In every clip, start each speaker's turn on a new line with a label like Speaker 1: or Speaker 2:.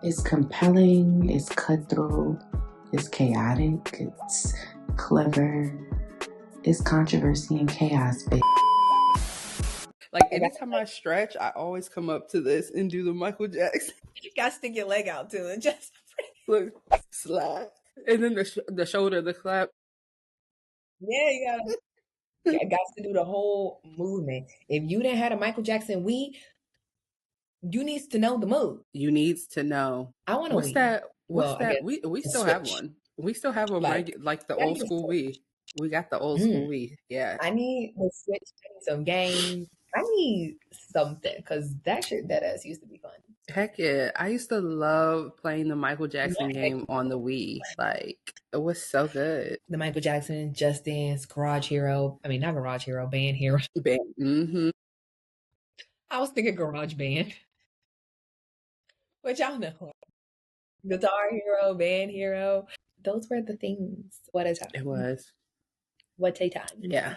Speaker 1: It's compelling, it's cutthroat, it's chaotic, it's clever, it's controversy and chaos, baby.
Speaker 2: Like anytime I stretch, I always come up to this and do the Michael Jackson.
Speaker 3: You gotta stick your leg out too and just
Speaker 2: Look, slide. And then the shoulder, the clap.
Speaker 3: yeah, you got to do the whole movement. If you didn't have a Michael Jackson you needs to know the move.
Speaker 2: You needs to know.
Speaker 3: I want to
Speaker 2: What's that? What's that? We still have one. We still have a like the old school Wii. We got the old school Wii. Yeah.
Speaker 3: I need the Switch. I need some games. I need something because that shit that ass used to be fun.
Speaker 2: Heck yeah. I used to love playing the Michael Jackson game on the Wii. Like, it was so good.
Speaker 3: The Michael Jackson, Just Dance, Garage Hero. I mean, not Garage Hero, Band Hero.
Speaker 2: Mm-hmm.
Speaker 3: I was thinking Garage Band. But y'all know. Guitar Hero, Band Hero. Those were the things. What a time.
Speaker 2: It was.
Speaker 3: What a time.
Speaker 2: Yeah.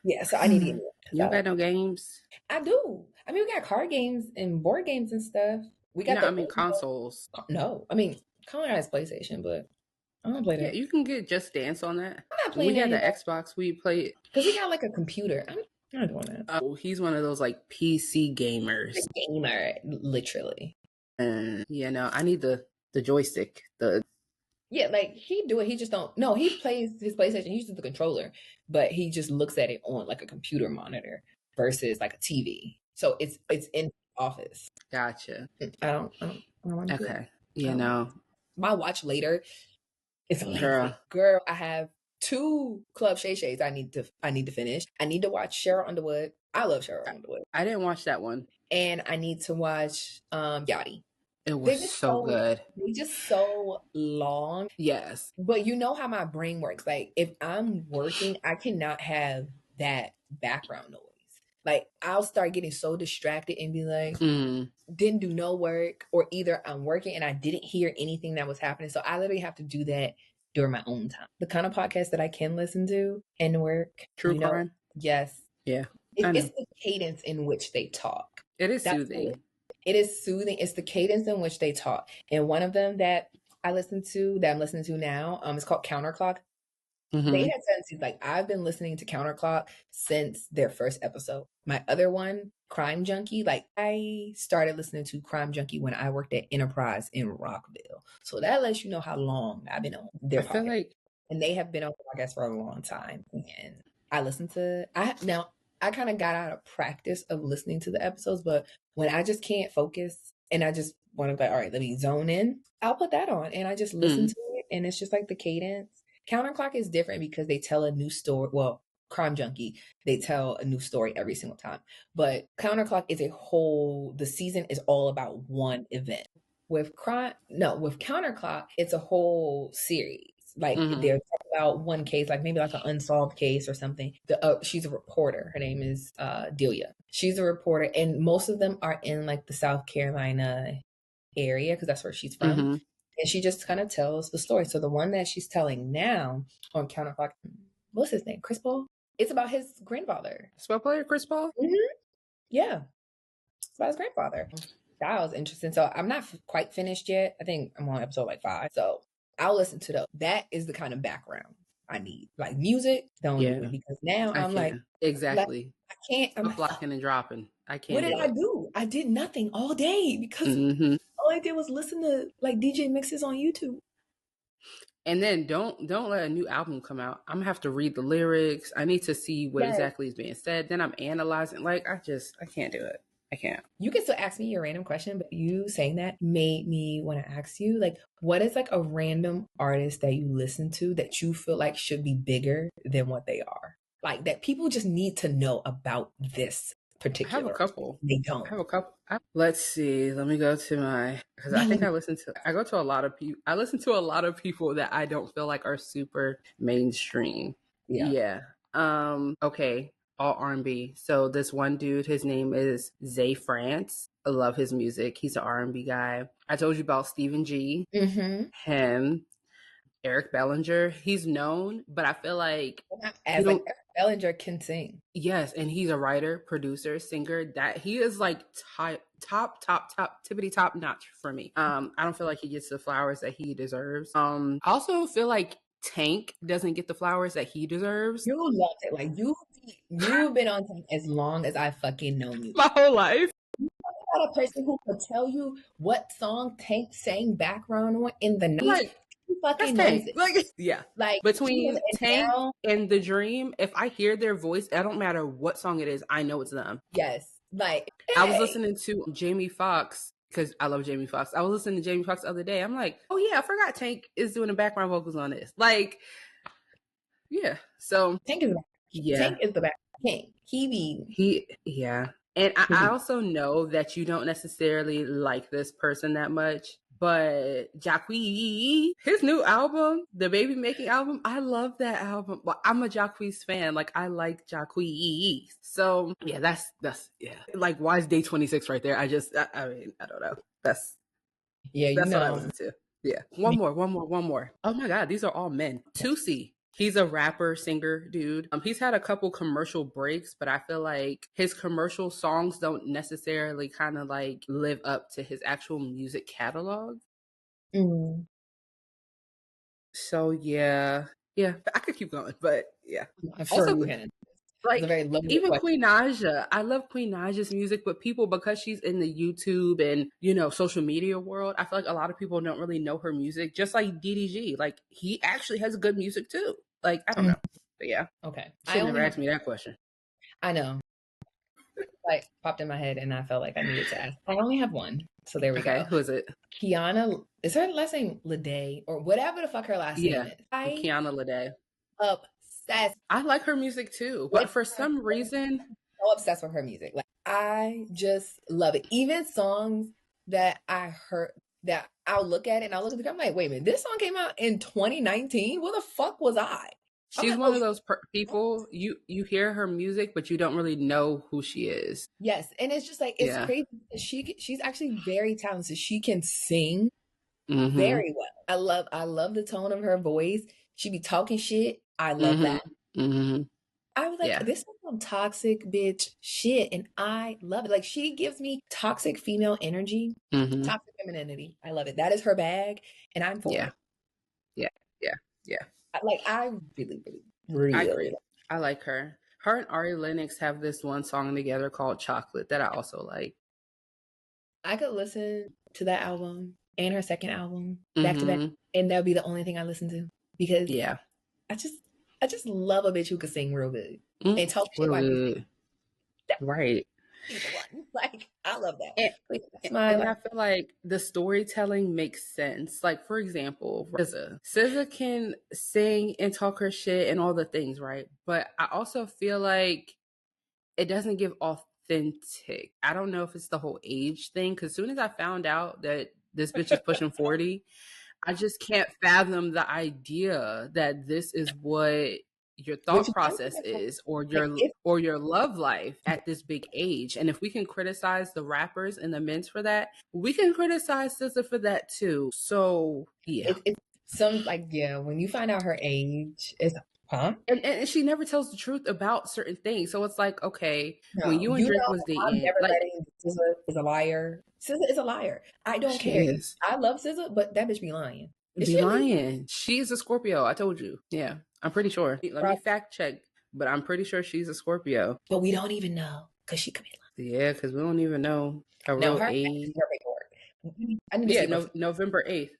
Speaker 3: Yeah, so I need to get more.
Speaker 2: You got no games?
Speaker 3: I do. I mean, we got card games and board games and stuff. We got
Speaker 2: consoles.
Speaker 3: No, I mean, Colin has PlayStation, but I don't play that.
Speaker 2: Yeah, you can get Just Dance on that.
Speaker 3: I'm not playing
Speaker 2: We had the Xbox. We played
Speaker 3: because we got like a computer. I'm not doing that.
Speaker 2: Oh, he's one of those like PC gamers.
Speaker 3: A gamer, literally.
Speaker 2: And I need the joystick.
Speaker 3: Yeah, like he do it. He just don't. No, he plays his PlayStation. He uses the controller, but he just looks at it on like a computer monitor versus like a TV. So it's in the office.
Speaker 2: Gotcha.
Speaker 3: I don't want to.
Speaker 2: Okay.
Speaker 3: My watch later is amazing. Girl, I have 2 Club Shay Shays I need to finish. I need to watch Cheryl Underwood. I love Cheryl Underwood.
Speaker 2: I didn't watch that one.
Speaker 3: And I need to watch Yachty.
Speaker 2: It was so good.
Speaker 3: They just so long.
Speaker 2: Yes.
Speaker 3: But you know how my brain works. Like if I'm working, I cannot have that background noise. Like I'll start getting so distracted and be like, didn't do no work, or either I'm working and I didn't hear anything that was happening. So I literally have to do that during my own time. The kind of podcast that I can listen to and work.
Speaker 2: True crime?
Speaker 3: Yes.
Speaker 2: Yeah.
Speaker 3: It's the cadence in which they talk.
Speaker 2: It is soothing.
Speaker 3: It is soothing. It's the cadence in which they talk. And one of them that I'm listening to now, it's called Counterclock. Mm-hmm. They had tendencies like I've been listening to Counterclock since their first episode. My other one, Crime Junkie, like I started listening to Crime Junkie when I worked at Enterprise in Rockville. So that lets you know how long I've been on their podcast. And they have been on the podcast for a long time. And I listen to I kind of got out of practice of listening to the episodes, but when I just can't focus and I just want to be like, all right, let me zone in, I'll put that on and I just listen to it. And it's just like the cadence. Counterclock is different because they tell a new story. Well, Crime Junkie, they tell a new story every single time. But Counterclock is the season is all about one event. With Counterclock, it's a whole series. Like they're talking about one case, like maybe like an unsolved case or something. She's a reporter. Her name is Delia. She's a reporter, and most of them are in like the South Carolina area because that's where she's from. Mm-hmm. And she just kind of tells the story. So the one that she's telling now on Counterclock, what's his name? Chris Paul? It's about his grandfather.
Speaker 2: Spell player Chris Paul?
Speaker 3: Mm-hmm. Yeah. It's about his grandfather. That was interesting. So I'm not quite finished yet. I think I'm on episode like 5. So I'll listen to those. That is the kind of background I need. Like music, don't do it because now I'm like
Speaker 2: exactly.
Speaker 3: I can't.
Speaker 2: I'm blocking and dropping. I can't.
Speaker 3: What did I do? I did nothing all day because all I did was listen to like DJ mixes on YouTube.
Speaker 2: And then don't let a new album come out. I'm gonna have to read the lyrics. I need to see what exactly is being said. Then I'm analyzing. Like I can't do it. I can't.
Speaker 3: You can still ask me your random question, but you saying that made me want to ask you, like, what is like a random artist that you listen to that you feel like should be bigger than what they are? Like that people just need to know about this particular.
Speaker 2: I have a couple.
Speaker 3: They don't.
Speaker 2: I have a couple. Let's see. Let me go to because I think I go to a lot of people. I listen to a lot of people that I don't feel like are super mainstream. Yeah. Okay. All R&B. So this one dude, his name is Zay France. I love his music. He's an R&B guy. I told you about Stephen G. Mm-hmm. Him. Eric Bellinger. He's known, but I feel like
Speaker 3: Bellinger can sing.
Speaker 2: Yes, and he's a writer, producer, singer. That he is like tippity top notch for me. I don't feel like he gets the flowers that he deserves. I also feel like Tank doesn't get the flowers that he deserves.
Speaker 3: You love it. Like you've been on Tank as long as I fucking known you.
Speaker 2: My whole life.
Speaker 3: Not a person who could tell you what song Tank sang background on in the 90s.
Speaker 2: Like,
Speaker 3: he fucking knows it.
Speaker 2: Like, yeah.
Speaker 3: Like
Speaker 2: between Tank and The Dream, if I hear their voice, it don't matter what song it is, I know it's them.
Speaker 3: Yes. Like
Speaker 2: I was listening to Jamie Foxx because I love Jamie Foxx. I was listening to Jamie Foxx the other day. I'm like, oh yeah, I forgot Tank is doing the background vocals on this. Like, yeah. So
Speaker 3: Tank is the back king.
Speaker 2: Yeah. And I also know that you don't necessarily like this person that much, but Jacquees, his new album, the Baby Making album, I love that album. Well, I'm a Jacquees fan. Like, I like Jacquees. So yeah, that's yeah. Like, why is Day 26 right there? I mean, I don't know. That's what I listen to. Yeah. One more. Oh my God, these are all men. Tusi. He's a rapper, singer, dude. He's had a couple commercial breaks, but I feel like his commercial songs don't necessarily kind of like live up to his actual music catalog.
Speaker 3: Mm.
Speaker 2: So yeah, I could keep going, but yeah.
Speaker 3: I'm sure you can.
Speaker 2: Like, even question. Queen Naja, I love Queen Naja's music, but people, because she's in the YouTube and, you know, social media world, I feel like a lot of people don't really know her music. Just like DDG, like, he actually has good music too. Like, I don't know, but yeah.
Speaker 3: Okay,
Speaker 2: she never asked me that question.
Speaker 3: I know, like popped in my head, and I felt like I needed to ask. I only have one, so there we go.
Speaker 2: Who is it?
Speaker 3: Kiana. Is her last name Lede or whatever the fuck her last name is?
Speaker 2: Kiana Lede.
Speaker 3: Obsessed.
Speaker 2: I like her music too, but for some reason,
Speaker 3: so obsessed with her music. Like, I just love it. Even songs that I heard that I'll look at it and I'll look at it, I'm like, wait a minute, this song came out in 2019. Where the fuck was I?
Speaker 2: She's one of those people, you hear her music, but you don't really know who she is.
Speaker 3: Yes, and it's just like, it's crazy. She's actually very talented. She can sing very well. I love the tone of her voice. She be talking shit. I love that. I was like, this is some toxic bitch shit, and I love it. Like, she gives me toxic female energy, toxic femininity. I love it. That is her bag, and I'm for it.
Speaker 2: Yeah.
Speaker 3: Like, I really
Speaker 2: I like her. Her and Ari Lennox have this one song together called Chocolate that I also like.
Speaker 3: I could listen to that album and her second album back to back, and that would be the only thing I listen to, because I just love a bitch who can sing real good and talk shit like me.
Speaker 2: Right.
Speaker 3: Like, I love that.
Speaker 2: And I feel like the storytelling makes sense. Like, for example, SZA can sing and talk her shit and all the things, right? But I also feel like it doesn't give authentic. I don't know if it's the whole age thing, because as soon as I found out that this bitch is pushing 40, I just can't fathom the idea that this is what your thought process is, or your love life at this big age. And if we can criticize the rappers and the men for that, we can criticize SZA for that too. So yeah,
Speaker 3: it's some, like, when you find out her age, it's
Speaker 2: and she never tells the truth about certain things. So it's like, okay, when you and Drake was dating,
Speaker 3: I'm never letting SZA is a liar. SZA is a I don't care. I love SZA, but that bitch be lying.
Speaker 2: She's a Scorpio. I told you. Yeah, I'm pretty sure. Let me fact check, but I'm pretty sure she's a Scorpio.
Speaker 3: But we don't even know, because she could be lying.
Speaker 2: Yeah, because we don't even know her real age. November 8th,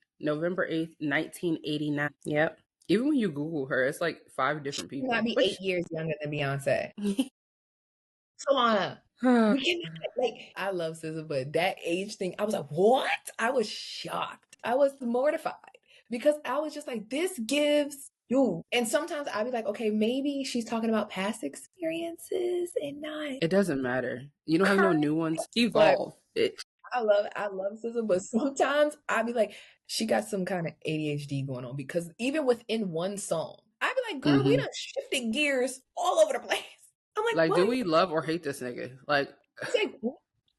Speaker 2: 1989. Yep. Even when you Google her, it's like 5 different people.
Speaker 3: She might be 8 years younger than Beyonce. Solana. Like, I love SZA, but that age thing, I was like, what? I was shocked. I was mortified, because I was just like, this gives you. And sometimes I'd be like, okay, maybe she's talking about past experiences and not.
Speaker 2: It doesn't matter. You don't have no new ones. Evolve.
Speaker 3: I love SZA, but sometimes I'd be like, she got some kind of ADHD going on, because even within one song, I'd be like, girl, we done shifted gears all over the place. I'm like,
Speaker 2: do we love or hate this nigga? Like,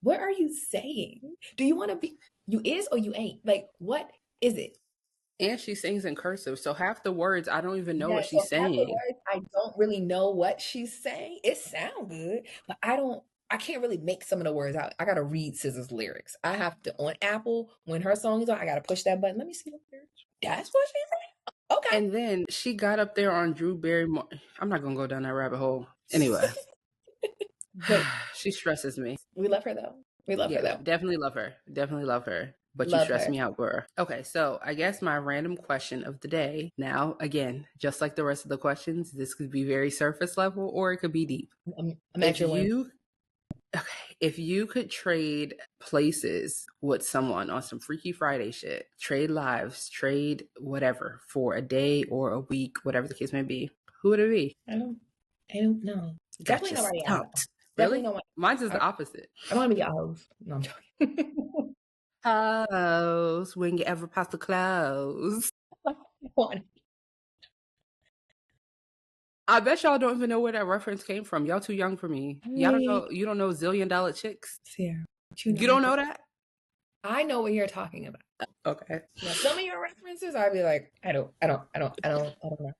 Speaker 3: what are you saying? Do you want to be, you is or you ain't? Like, what is it?
Speaker 2: And she sings in cursive, so half the words I don't even know
Speaker 3: Yeah,
Speaker 2: what
Speaker 3: so
Speaker 2: she's
Speaker 3: half the
Speaker 2: saying.
Speaker 3: words I don't really know what she's saying. It sounds good, but I can't really make some of the words out. I gotta read SZA's lyrics. I have to on Apple when her song is on. I gotta push that button. Let me see the lyrics. That's what she's saying. Okay.
Speaker 2: And then she got up there on Drew Barrymore. I'm not gonna go down that rabbit hole. Anyway,
Speaker 3: But
Speaker 2: she stresses me.
Speaker 3: we love her though. We love her
Speaker 2: Yeah,
Speaker 3: though.
Speaker 2: definitely love her. Definitely love her. But you
Speaker 3: Love
Speaker 2: stress
Speaker 3: her.
Speaker 2: me out, girl. Okay, so I guess my random question of the day. Now, again, just like the rest of the questions, this could be very surface level or it could be deep.
Speaker 3: I'm at
Speaker 2: If
Speaker 3: your whim.
Speaker 2: you if you could trade places with someone on some Freaky Friday shit, trade lives, trade whatever for a day or a week, whatever the case may be, who would it be?
Speaker 3: I don't know.
Speaker 2: Got
Speaker 3: Definitely
Speaker 2: you
Speaker 3: nobody I know.
Speaker 2: stumped.
Speaker 3: Definitely
Speaker 2: Really?
Speaker 3: nobody.
Speaker 2: Mine's is the opposite.
Speaker 3: I don't want to be a host. No, I'm joking.
Speaker 2: Close when you ever pass the close. I bet y'all don't even know where that reference came from. Y'all too young for me. Y'all don't know. You don't know $1 zillion chicks.
Speaker 3: Sarah,
Speaker 2: You don't know that?
Speaker 3: I know what you're talking about.
Speaker 2: Okay.
Speaker 3: Now, some of your references, I'd be like, I don't know. I don't know.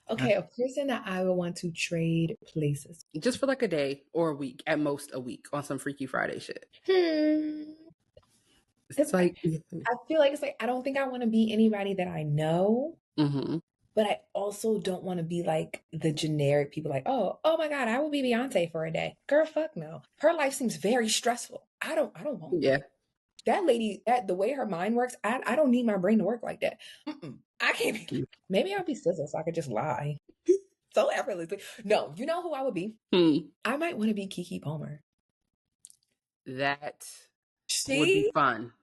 Speaker 3: Okay, a person that I would want to trade places.
Speaker 2: Just for like a day or a week, at most a week, on some Freaky Friday shit. It's like
Speaker 3: I feel like it's like I don't think I want to be anybody that I know.
Speaker 2: Mm-hmm.
Speaker 3: But I also don't want to be like the generic people like, oh my God, I will be Beyonce for a day. Girl, fuck no. Her life seems very stressful. I don't want that lady, the way her mind works, I don't need my brain to work like that. I can't be. Maybe I'll be SZA so I could just lie. So effortlessly. No, you know who I would be? I might want to be Keke Palmer.
Speaker 2: That would be fun.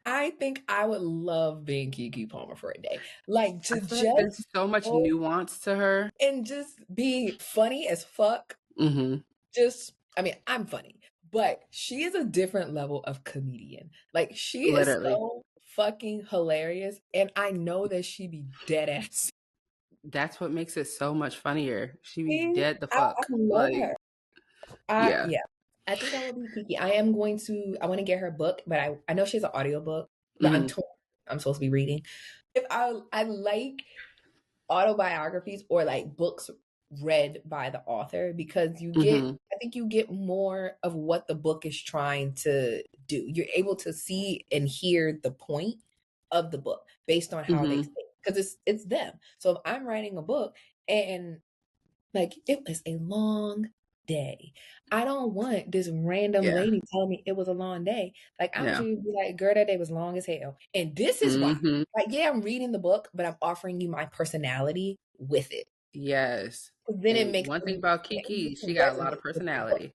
Speaker 3: I think I would love being Keke Palmer for a day. Like to just
Speaker 2: like there's so much nuance to her.
Speaker 3: And just be funny as fuck.
Speaker 2: Mm-hmm.
Speaker 3: I'm funny, but she is a different level of comedian. Like she
Speaker 2: Literally.
Speaker 3: is so fucking hilarious. And I know that she be dead ass.
Speaker 2: That's what makes it so much funnier. She be dead the fuck.
Speaker 3: I love her.
Speaker 2: Yeah.
Speaker 3: I think I will be Keke. I want to get her book, but I know she has an audiobook, but I'm torn. I'm supposed to be reading. If I like autobiographies or like books read by the author because you get I think you get more of what the book is trying to do. You're able to see and hear the point of the book based on how they say it, because it's them. So if I'm writing a book and like it was a long day, I don't want this random lady telling me it was a long day. Like I want you to be like, girl, that day was long as hell. And this is why. Like, yeah, I'm reading the book, but I'm offering you my personality with it.
Speaker 2: Yes.
Speaker 3: Then it makes
Speaker 2: one thing about Keke, she got a lot of personality.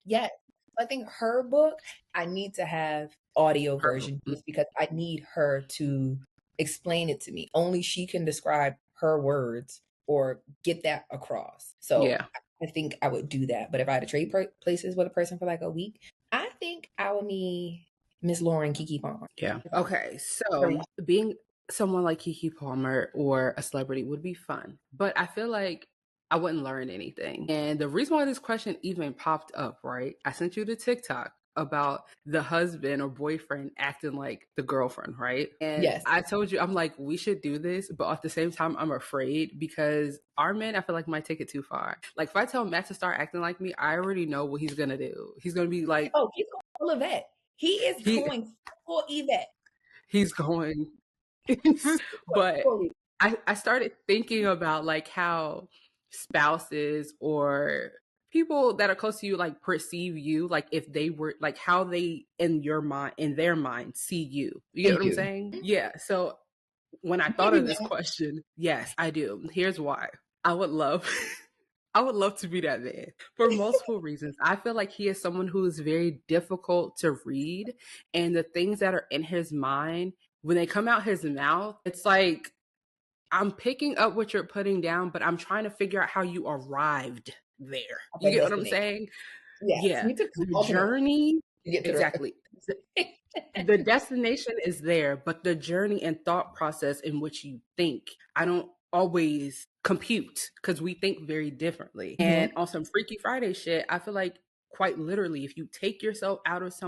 Speaker 3: Yes. I think her book, I need to have audio version just because I need her to explain it to me. Only she can describe her words or get that across. So I think I would do that. But if I had to trade places with a person for like a week, I think I would be Miss Lauren Keke Palmer.
Speaker 2: Yeah. Okay. So being someone like Keke Palmer or a celebrity would be fun, but I feel like I wouldn't learn anything. And the reason why this question even popped up, right? I sent you the TikTok about the husband or boyfriend acting like the girlfriend, right? And I told you, I'm like, we should do this, but at the same time, I'm afraid because our men, I feel like, might take it too far. Like if I tell Matt to start acting like me, I already know what he's gonna do. He's gonna be like,
Speaker 3: oh, he's going full Yvette. He is going full Yvette.
Speaker 2: He's going, but I started thinking about like how spouses or people that are close to you like perceive you, like if they were like how they in their mind see you. You get what I'm saying? Yeah. So when I thought of this question, yes, I do. Here's why. I would love to be that man for multiple reasons. I feel like he is someone who is very difficult to read, and the things that are in his mind, when they come out his mouth, it's like I'm picking up what you're putting down, but I'm trying to figure out how you arrived there. You get what I'm saying? Yeah. The journey, exactly. The destination is there, but the journey and thought process in which you think, I don't always compute because we think very differently. And on some Freaky Friday shit, I feel like quite literally, if you take yourself out of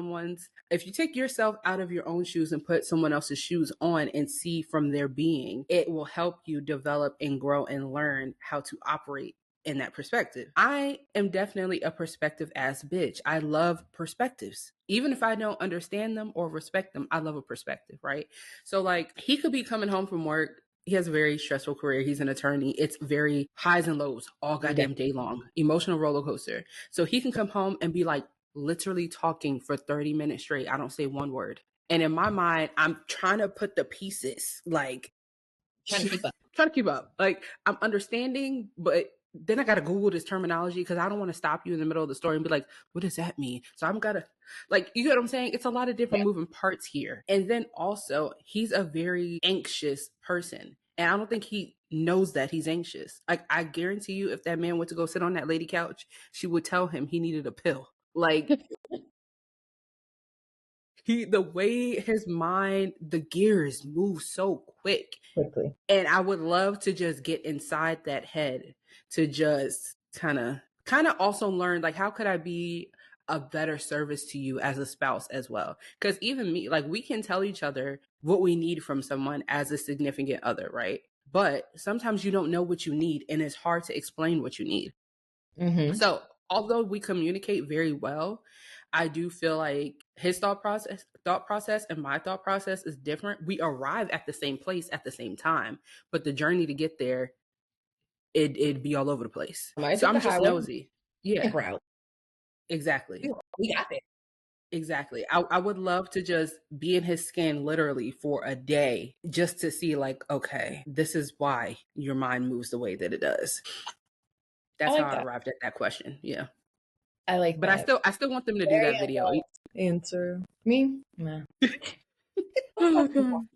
Speaker 2: your own shoes and put someone else's shoes on and see from their being, it will help you develop and grow and learn how to operate in that perspective. I am definitely a perspective ass bitch. I love perspectives. Even if I don't understand them or respect them, I love a perspective, right? So like, he could be coming home from work. He has a very stressful career. He's an attorney. It's very highs and lows all goddamn day long. Emotional roller coaster. So he can come home and be like literally talking for 30 minutes straight. I don't say one word. And in my mind, I'm trying to put the pieces, like
Speaker 3: Trying to keep up.
Speaker 2: Trying to keep up. Like, I'm understanding, but then I gotta Google this terminology because I don't want to stop you in the middle of the story and be like, what does that mean? So I'm gotta, like, you get what I'm saying? It's a lot of different moving parts here. And then also, he's a very anxious person. And I don't think he knows that he's anxious. Like, I guarantee you, if that man went to go sit on that lady couch, she would tell him he needed a pill. Like, the way his mind, the gears move so quickly. And I would love to just get inside that head to just kind of also learn, like, how could I be a better service to you as a spouse as well? Because even me, like, we can tell each other what we need from someone as a significant other, right? But sometimes you don't know what you need, and it's hard to explain what you need. Mm-hmm. So although we communicate very well, I do feel like his thought process and my thought process is different. We arrive at the same place at the same time, but the journey to get there, it'd be all over the place. So I'm just nosy. Yeah. Exactly.
Speaker 3: We got it.
Speaker 2: Exactly. I would love to just be in his skin literally for a day just to see, like, okay, this is why your mind moves the way that it does. That's how I arrived at that question. Yeah.
Speaker 3: I like
Speaker 2: but
Speaker 3: that.
Speaker 2: I still want them to do that video.
Speaker 3: Answer me? Nah.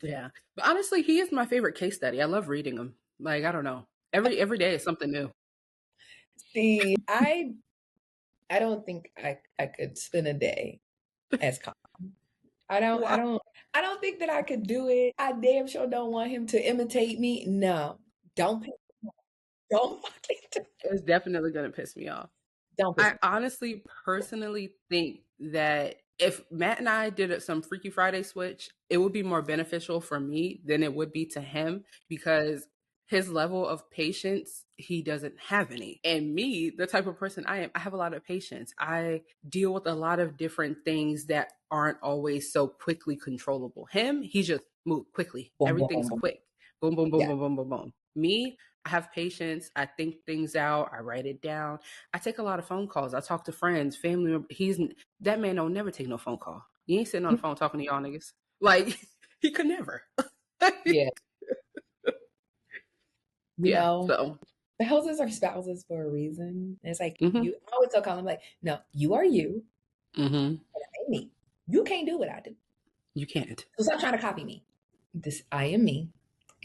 Speaker 2: Yeah. But honestly, he is my favorite case study. I love reading him. Like, I don't know. Every day is something new.
Speaker 3: See, I don't think I could spend a day as calm. I don't think that I could do it. I damn sure don't want him to imitate me. No. Don't fucking do it.
Speaker 2: It's definitely gonna piss me off. I honestly personally think that if Matt and I did some Freaky Friday switch, it would be more beneficial for me than it would be to him, because his level of patience, he doesn't have any. And me, the type of person I am, I have a lot of patience. I deal with a lot of different things that aren't always so quickly controllable. Him, he just moves quickly. Everything's quick. Boom, boom, boom, boom, boom, boom, boom. Me, I have patience. I think things out. I write it down. I take a lot of phone calls. I talk to friends, family members. That man don't never take no phone call. He ain't sitting on the phone talking to y'all niggas. Like, he could never.
Speaker 3: Yeah. You
Speaker 2: Yeah,
Speaker 3: know,
Speaker 2: so
Speaker 3: houses are spouses for a reason. It's like, you I always tell Colin, I'm like, no, you are you. And I am me. You can't do what I do.
Speaker 2: You can't.
Speaker 3: So stop trying to copy me. I am me,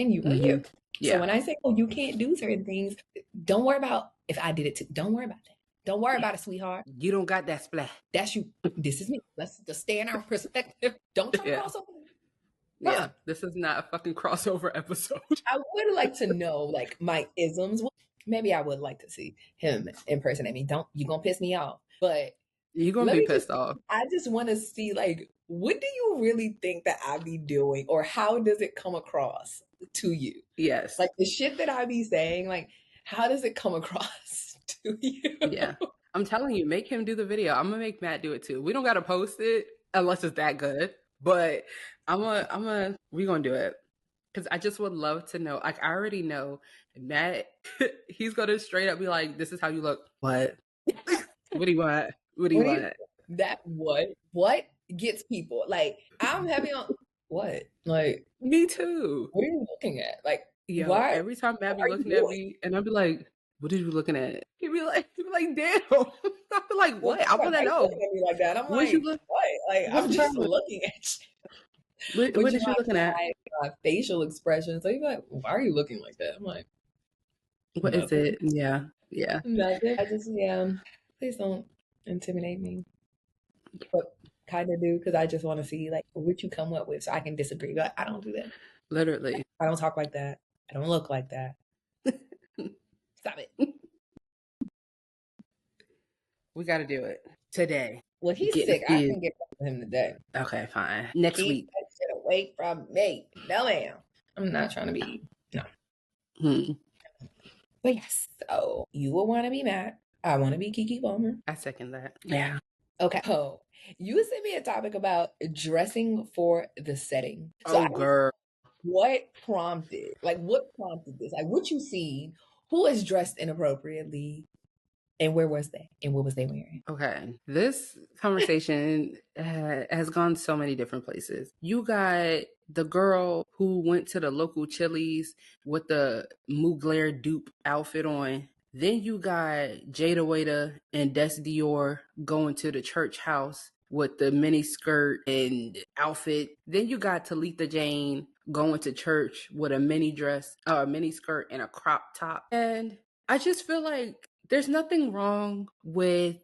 Speaker 3: and you are you. Yeah. So when I say, oh, you can't do certain things, don't worry about if I did it too. Don't worry about that. Don't worry about it, sweetheart.
Speaker 2: You don't got that splat.
Speaker 3: That's you. This is me. Let's just stay in our perspective. Don't try to cross over.
Speaker 2: Yeah, this is not a fucking crossover episode.
Speaker 3: I would like to know, like, my isms. Maybe I would like to see him impersonate me. You gonna piss me off, but
Speaker 2: you're gonna be pissed off.
Speaker 3: I just want to see, like, what do you really think that I be doing, or how does it come across to you?
Speaker 2: Yes,
Speaker 3: like the shit that I be saying, like, how does it come across to you?
Speaker 2: Yeah, I'm telling you, make him do the video. I'm gonna make Matt do it too. We don't gotta post it unless it's that good, but we gonna do it, because I just would love to know. Like, I already know Matt, he's gonna straight up be like, "This is how you look." What? What do you want? What do you want?
Speaker 3: That what gets people? Like, I'm heavy on what? Like,
Speaker 2: me too.
Speaker 3: What are you looking at? Like,
Speaker 2: why? Every time Matt be looking at me, and I'd be like, "What are you looking at?" He'd be like, "Damn." I'd be like, "What? I want to know."
Speaker 3: Looking at me like that. I'm like, what? Like, I'm just looking at you.
Speaker 2: What is you looking at?
Speaker 3: My facial expression. So you're like, why are you looking like that? I'm like,
Speaker 2: what is it? Yeah.
Speaker 3: Nothing. I just, please don't intimidate me. But kind of do, because I just want to see, like, what you come up with so I can disagree. But I don't do that.
Speaker 2: Literally.
Speaker 3: I don't talk like that. I don't look like that. Stop it.
Speaker 2: We got to do it. today.
Speaker 3: Well, he's
Speaker 2: Getting
Speaker 3: sick. I
Speaker 2: fed.
Speaker 3: can get with him today.
Speaker 2: Okay, fine. Next
Speaker 3: Keep
Speaker 2: week.
Speaker 3: that shit away from me. No, ma'am. I'm not trying to be. No. But yes, so you will want to be Matt. I want to be Kiki Palmer.
Speaker 2: I second that. Yeah.
Speaker 3: Okay. So you sent me a topic about dressing for the setting.
Speaker 2: So girl.
Speaker 3: What prompted this? Like, what you seen? Who is dressed inappropriately? And where was they? And what was they wearing?
Speaker 2: Okay. This conversation has gone so many different places. You got the girl who went to the local Chili's with the Mugler dupe outfit on. Then you got Jayda and Des Dior going to the church house with the mini skirt and outfit. Then you got Talitha Jane going to church with a mini skirt and a crop top. And I just feel like there's nothing wrong with,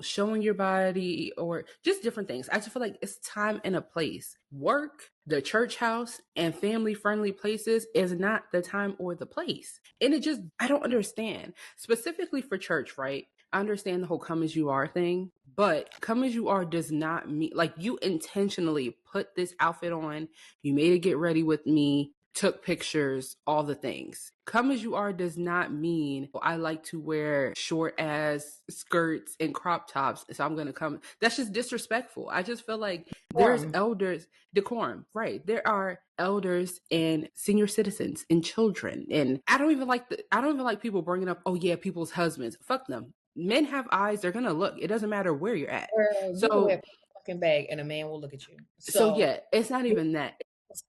Speaker 2: showing your body or just different things. I just feel like it's time and a place. Work, the church house, and family friendly places is not the time or the place. And I don't understand. Specifically for church, right? I understand the whole come as you are thing, but come as you are does not mean, like, you intentionally put this outfit on, you made it get ready with me, took pictures, all the things. Come as you are does not mean I like to wear short ass skirts and crop tops, so I'm gonna come. That's just disrespectful. I just feel like there's elders, decorum, right? There are elders and senior citizens and children, and I don't even like people bringing up, oh yeah, people's husbands. Fuck them. Men have eyes; they're gonna look. It doesn't matter where you're at.
Speaker 3: You can wear a fucking bag, and a man will look at you.
Speaker 2: So yeah, it's not even that.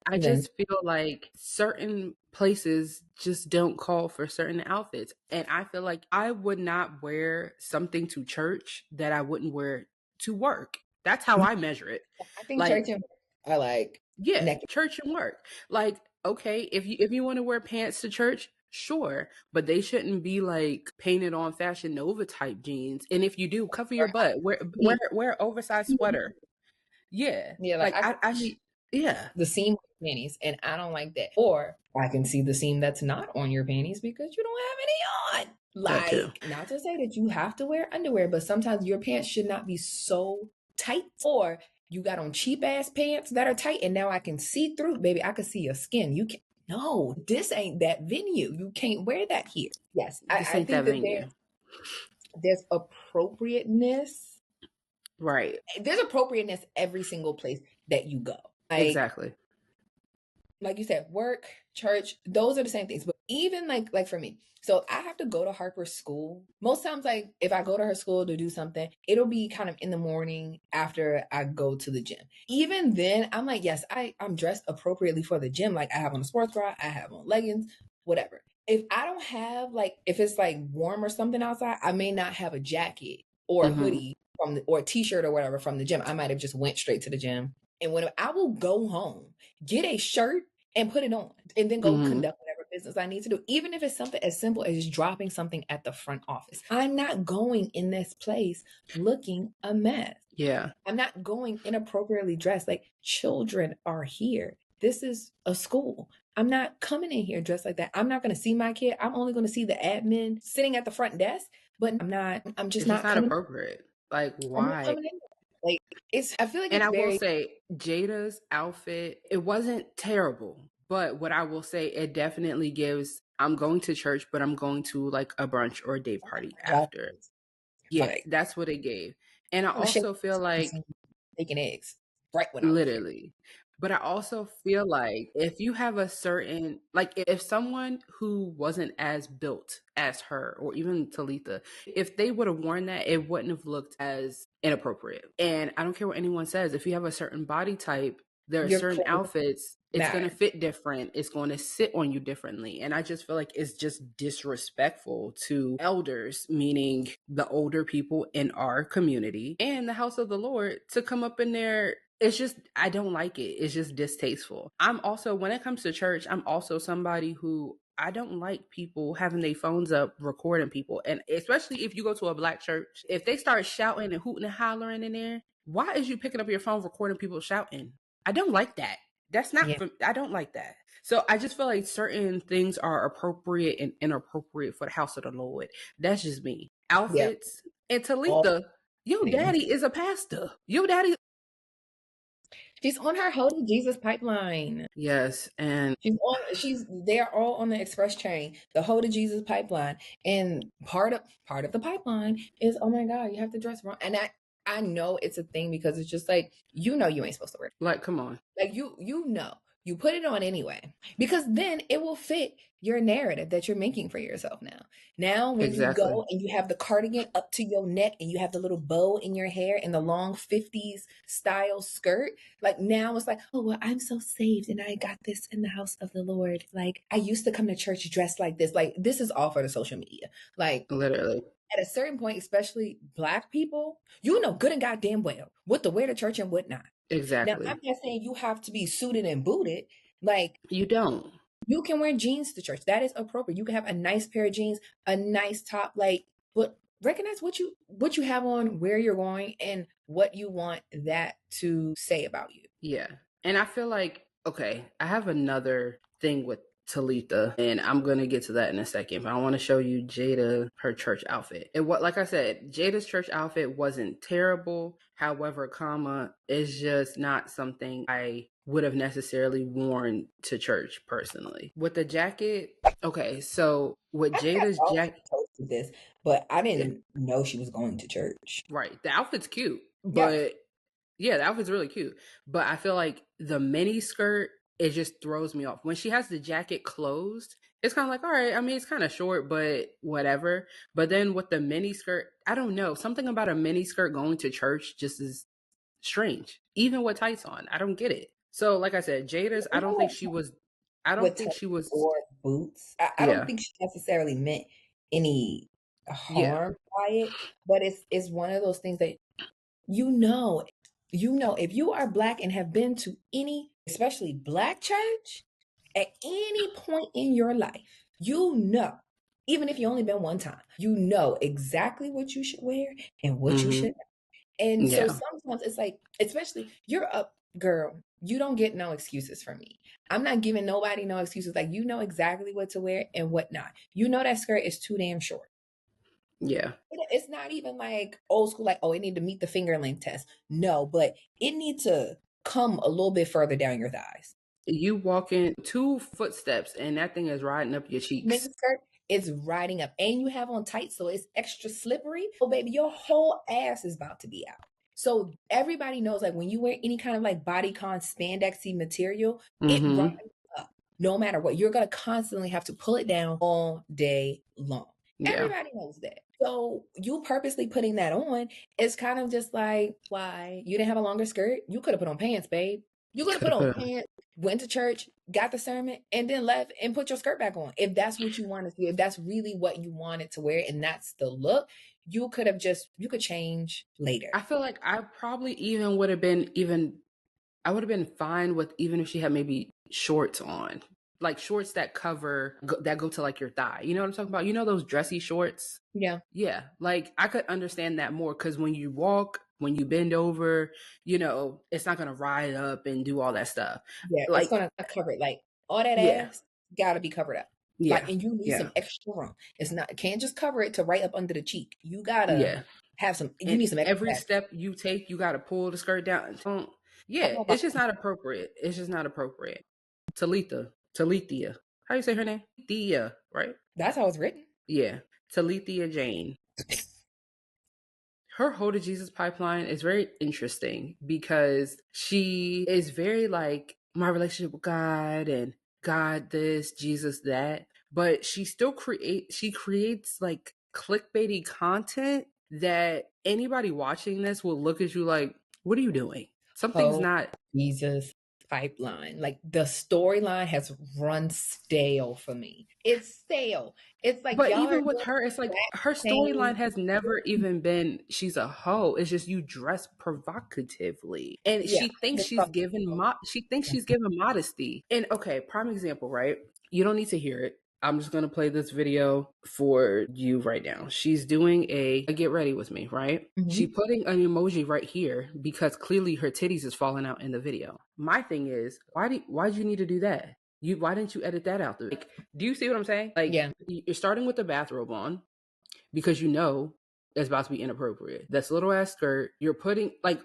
Speaker 2: I just feel like certain places just don't call for certain outfits. And I feel like I would not wear something to church that I wouldn't wear to work. That's how I measure it.
Speaker 3: I think church and work are like
Speaker 2: naked. Church and work. Like, okay, if you want to wear pants to church, sure, but they shouldn't be like painted on Fashion Nova type jeans. And if you do, cover your butt. Wear oversized sweater. Yeah.
Speaker 3: Yeah, like the seam panties, and I don't like that. Or I can see the seam that's not on your panties because you don't have any on. Like, not to say that you have to wear underwear, but sometimes your pants should not be so tight. Or you got on cheap ass pants that are tight, and now I can see through. Baby, I can see your skin. You can no, this ain't that venue. You can't wear that here. Yes, I think that there's appropriateness.
Speaker 2: Right.
Speaker 3: There's appropriateness every single place that you go. Like,
Speaker 2: exactly.
Speaker 3: Like you said, work, church, those are the same things. But even like for me, so I have to go to Harper's school. Most times, like if I go to her school to do something, it'll be kind of in the morning after I go to the gym. Even then, I'm like, yes, I'm dressed appropriately for the gym. Like I have on a sports bra, I have on leggings, whatever. If I don't have if it's like warm or something outside, I may not have a jacket or a hoodie or a t-shirt or whatever from the gym. I might have just went straight to the gym. And when I will go home, get a shirt and put it on, and then go conduct whatever business I need to do. Even if it's something as simple as dropping something at the front office. I'm not going in this place looking a mess.
Speaker 2: Yeah.
Speaker 3: I'm not going inappropriately dressed. Like, children are here. This is a school. I'm not coming in here dressed like that. I'm not going to see my kid. I'm only going to see the admin sitting at the front desk, but I'm just not
Speaker 2: appropriate. Like, why?
Speaker 3: Like, I feel like
Speaker 2: I will say Jada's outfit, it wasn't terrible, but what I will say, it definitely gives, I'm going to church, but I'm going to like a brunch or a day party after. Yeah, that's what it gave. And I also feel like
Speaker 3: making eggs right when I
Speaker 2: literally. But I also feel like if you have a certain, like if someone who wasn't as built as her or even Talitha, if they would have worn that, it wouldn't have looked as inappropriate. And I don't care what anyone says. If you have a certain body type, there are certain outfits, it's going to fit different. It's going to sit on you differently. And I just feel like it's just disrespectful to elders, meaning the older people in our community and the house of the Lord, to come up in there. It's just, I don't like it. It's just distasteful. I'm also, when it comes to church, I'm also somebody who, I don't like people having their phones up recording people. And especially if you go to a Black church, if they start shouting and hooting and hollering in there, why is you picking up your phone recording people shouting? I don't like that. That's not, I don't like that. So I just feel like certain things are appropriate and inappropriate for the house of the Lord. That's just me. Outfits and Talitha. Your daddy is a pastor. Your daddy.
Speaker 3: She's on her Hold to Jesus pipeline.
Speaker 2: Yes, and
Speaker 3: they're all on the express train, the Hold to Jesus pipeline. And part of the pipeline is, oh my God, you have to dress wrong. And I know it's a thing because it's just like, you ain't supposed to wear it.
Speaker 2: Like, come on.
Speaker 3: Like you put it on anyway, because then it will fit your narrative that you're making for yourself now. Now, when you go and you have the cardigan up to your neck and you have the little bow in your hair and the long 50s style skirt, like now it's like, oh, well, I'm so saved and I got this in the house of the Lord. Like, I used to come to church dressed like this. Like, this is all for the social media. Like,
Speaker 2: literally.
Speaker 3: At a certain point, especially Black people, good and goddamn well what to wear to church and what not.
Speaker 2: Exactly.
Speaker 3: Now, I'm not saying you have to be suited and booted. Like,
Speaker 2: you don't.
Speaker 3: You can wear jeans to church. That is appropriate. You can have a nice pair of jeans, a nice top, but recognize what you have on, where you're going, and what you want that to say about you.
Speaker 2: Yeah. And I feel like, okay, I have another thing with Talitha, and I'm gonna get to that in a second, but I want to show you Jayda, her church outfit. And like I said, Jayda's church outfit wasn't terrible. However, is just not something I would have necessarily worn to church personally. With the jacket, okay, so with Jayda's jacket,
Speaker 3: posted this, but I didn't know she was going to church.
Speaker 2: Right, the outfit's cute, but yeah, the outfit's really cute. But I feel like the mini skirt, it just throws me off. When she has the jacket closed, it's kind of like, all right, I mean, it's kind of short, but whatever. But then with the mini skirt, I don't know. Something about a mini skirt going to church just is strange. Even with tights on, I don't get it. So like I said, Jayda's, I don't think she was
Speaker 3: or boots. I don't think she necessarily meant any harm by it, but it's one of those things that if you are Black and have been to any, especially Black church, at any point in your life, even if you only been one time, exactly what you should wear and what you should not. And so sometimes it's like, especially you're up, girl, you don't get no excuses from me. I'm not giving nobody no excuses. Like, you know exactly what to wear and what not. That skirt is too damn short.
Speaker 2: Yeah.
Speaker 3: It's not even like old school, like, oh, it need to meet the finger length test. No, but it needs to come a little bit further down your thighs.
Speaker 2: You walk in 2 footsteps and that thing is riding up your cheeks.
Speaker 3: Mini skirt is riding up, and you have on tights, so it's extra slippery. Oh, baby, your whole ass is about to be out. So everybody knows, like, when you wear any kind of like bodycon spandexy material, it rides up. No matter what, you're gonna constantly have to pull it down all day long. Yeah. Everybody knows that. So you purposely putting that on is kind of just like, why? You didn't have a longer skirt? You could have put on pants, babe. You could have put on pants, went to church, got the sermon, and then left and put your skirt back on. If that's what you wanted to do, if that's really what you wanted to wear and that's the look, you could change later.
Speaker 2: I feel like I probably even would have been fine with, even if she had maybe shorts on. Like shorts that go to like your thigh. You know what I'm talking about? You know those dressy shorts?
Speaker 3: Yeah.
Speaker 2: Yeah. Like I could understand that more, because when you walk, when you bend over, it's not going to ride up and do all that stuff.
Speaker 3: Yeah, like, it's going to cover it. Like, all that ass got to be covered up. Yeah. Like, and you need some extra room. It can't just cover it to right up under the cheek. You got to have some, you need some extra.
Speaker 2: Every step you take, you got to pull the skirt down. It's just not appropriate. It's just not appropriate. Talitha. How you say her name? Thea, right?
Speaker 3: That's how it's written.
Speaker 2: Yeah. Talitha Jane. Her Hold to Jesus pipeline is very interesting because she is very like, my relationship with God and God this, Jesus that. But she still creates like clickbaity content that anybody watching this will look at you like, what are you doing? Something's not
Speaker 3: Jesus pipeline. Like, the storyline has run stale for me. It's stale. It's like,
Speaker 2: but even with her, it's like her storyline has never even been she's a hoe. It's just you dress provocatively, and she thinks she's given modesty. And okay, prime example, right? You don't need to hear it. I'm just going to play this video for you right now. She's doing a get ready with me, right? Mm-hmm. She's putting an emoji right here because clearly her titties is falling out in the video. My thing is, why'd you need to do that? Why didn't you edit that out? Like, do you see what I'm saying? Like, you're starting with the bathrobe on because is about to be inappropriate. That's little ass skirt. You're putting like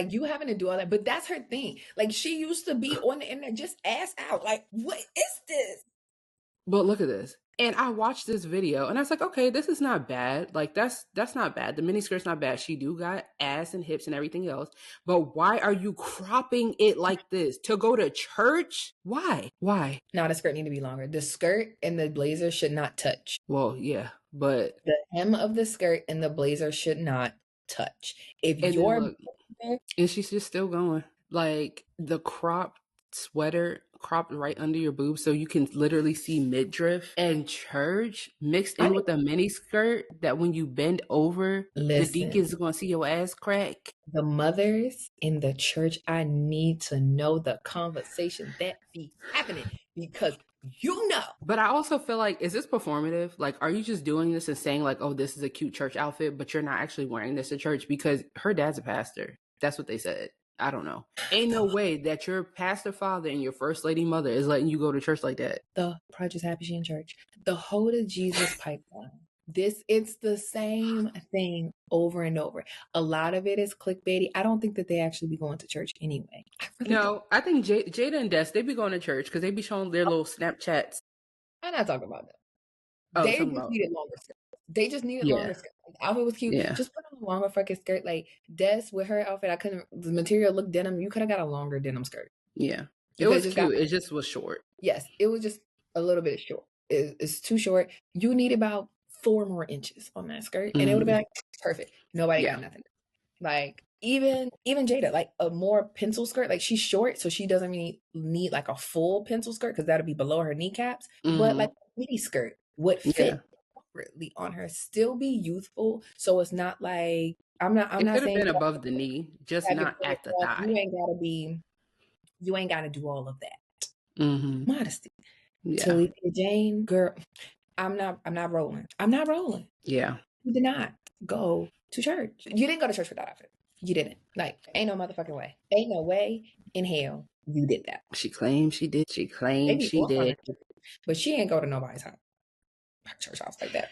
Speaker 3: you having to do all that, but that's her thing. Like, she used to be on the internet just ass out. Like, what is this?
Speaker 2: But look at this. And I watched this video and I was like, okay, this is not bad. Like that's not bad. The miniskirt's not bad. She do got ass and hips and everything else. But why are you cropping it like this? To go to church? Why? Why?
Speaker 3: No, the skirt need to be longer. The skirt and the blazer should not touch.
Speaker 2: Well, yeah, but
Speaker 3: the hem of the skirt and the blazer should not touch. If
Speaker 2: and
Speaker 3: you're
Speaker 2: and she's just still going. Like the cropped sweater cropped right under your boobs so you can literally see midriff, and church mixed in with a mini skirt that when you bend over, the deacon's gonna see your ass crack.
Speaker 3: The mothers in the church, I need to know the conversation that be happening, because you know.
Speaker 2: But I also feel like, is this performative? Like, are you just doing this and saying like, oh, this is a cute church outfit, but you're not actually wearing this to church? Because her dad's a pastor. That's what they said. I don't know. Ain't no way that your pastor father and your first lady mother is letting you go to church like that.
Speaker 3: The probably just happy she in church. The whole of Jesus pipeline. It's the same thing over and over. A lot of it is clickbaity. I don't think that they actually be going to church anyway.
Speaker 2: I think Jayda and Des, they be going to church because they be showing their little Snapchats.
Speaker 3: I'm not talking about that. They just needed longer skirts. They just needed longer skirts. The outfit was cute. Yeah. Just put on a longer fucking skirt. Like Des with her outfit, the material looked denim. You could have got a longer denim skirt.
Speaker 2: Yeah. It was cute. It just was short.
Speaker 3: Yes. It was just a little bit short. It's too short. You need about 4 more inches on that skirt. And it would have been like, perfect. Nobody got nothing. Like even Jayda, like a more pencil skirt. Like she's short, so she doesn't really need like a full pencil skirt because that'll be below her kneecaps. But like a mini skirt would fit appropriately on her, still be youthful. So it's not like I'm not saying
Speaker 2: been above the knee, just not at the thigh.
Speaker 3: You ain't gotta do all of that. Modesty. Talitha Jane, girl, I'm not rolling. Yeah. You did not go to church. You didn't go to church for that outfit. You didn't. Like, ain't no motherfucking way. Ain't no way in hell you did that.
Speaker 2: She claimed she did. She claimed she did.
Speaker 3: But she ain't go to nobody's church house like that.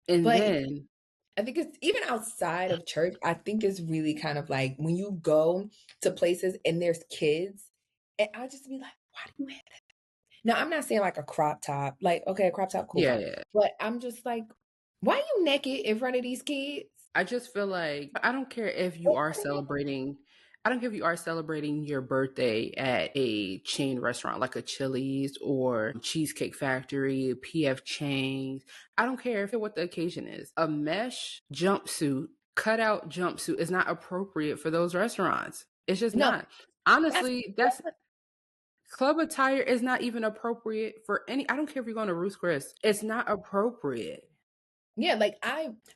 Speaker 2: And then
Speaker 3: I think it's even outside of church, I think it's really kind of like when you go to places and there's kids, and I'll just be like, why do you have that? Now, I'm not saying like a crop top. Like, okay, a crop top, cool. Yeah. But I'm just like, why are you naked in front of these kids?
Speaker 2: I just feel like, I don't care if you are celebrating your birthday at a chain restaurant like a Chili's or Cheesecake Factory, PF Chang's. I don't care what the occasion is. A mesh jumpsuit, cutout jumpsuit is not appropriate for those restaurants. It's just not. Honestly, that's club attire is not even appropriate for any. I don't care if you're going to Ruth's Chris. It's not appropriate.
Speaker 3: Yeah, like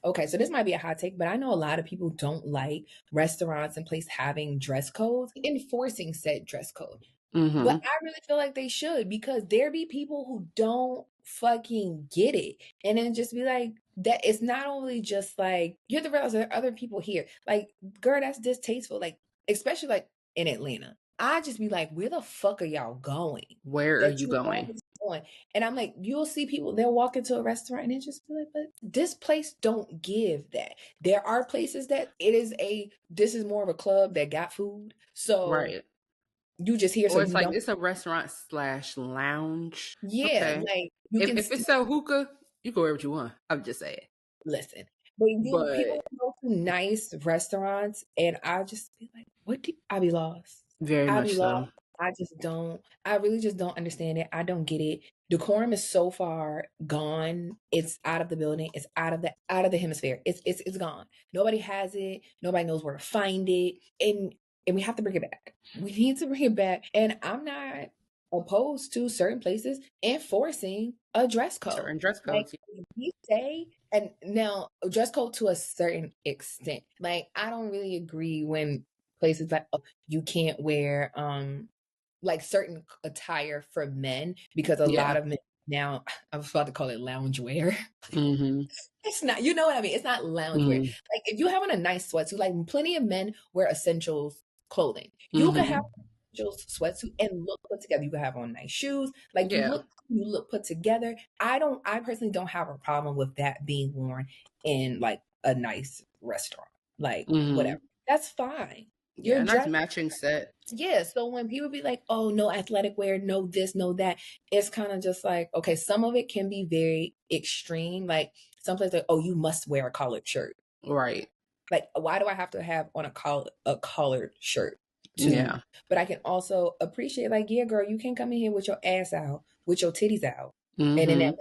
Speaker 3: okay, so this might be a hot take, but I know a lot of people don't like restaurants and places having dress codes, enforcing said dress code. But I really feel like they should, because there be people who don't fucking get it. And then just be like, that it's not only just like, you have to realize there are other people here. Like, girl, that's distasteful. Like, especially like in Atlanta. I just be like, where the fuck are y'all going?
Speaker 2: Where are you going?
Speaker 3: And I'm like, you'll see people, they'll walk into a restaurant and just be like, but this place don't give that. There are places that this is more of a club that got food. So you just hear,
Speaker 2: so it's like, it's a restaurant / lounge.
Speaker 3: Yeah. Okay.
Speaker 2: Like if it's a hookah, you go wherever you want. I'm just saying.
Speaker 3: Listen, but people go to nice restaurants and I just be like, I be lost.
Speaker 2: Very much so.
Speaker 3: I really just don't understand it. I don't get it. Decorum is so far gone. It's out of the building. It's out of the hemisphere. It's gone. Nobody has it. Nobody knows where to find it. And we have to bring it back. We need to bring it back. And I'm not opposed to certain places enforcing a dress code.
Speaker 2: Certain dress codes.
Speaker 3: Like, you say, and now a dress code to a certain extent. Like, I don't really agree when places like, oh, you can't wear like certain attire for men, because a lot of men now, I was about to call it loungewear. It's not, you know what I mean? It's not loungewear. Like, if you're having a nice sweatsuit, like plenty of men wear essentials clothing. You can have essentials sweatsuit and look put together. You can have on nice shoes. Like, you look put together. I personally don't have a problem with that being worn in like a nice restaurant, like whatever. That's fine.
Speaker 2: Yeah, a nice matching set.
Speaker 3: Yeah, so when people be like, oh, no athletic wear, no this, no that, it's kind of just like, okay, some of it can be very extreme. Like some places like, oh, you must wear a collared shirt.
Speaker 2: Right.
Speaker 3: Like, why do I have to have on a collared shirt?
Speaker 2: Yeah.
Speaker 3: But I can also appreciate, like, yeah, girl, you can't come in here with your ass out, with your titties out. And in Atlanta,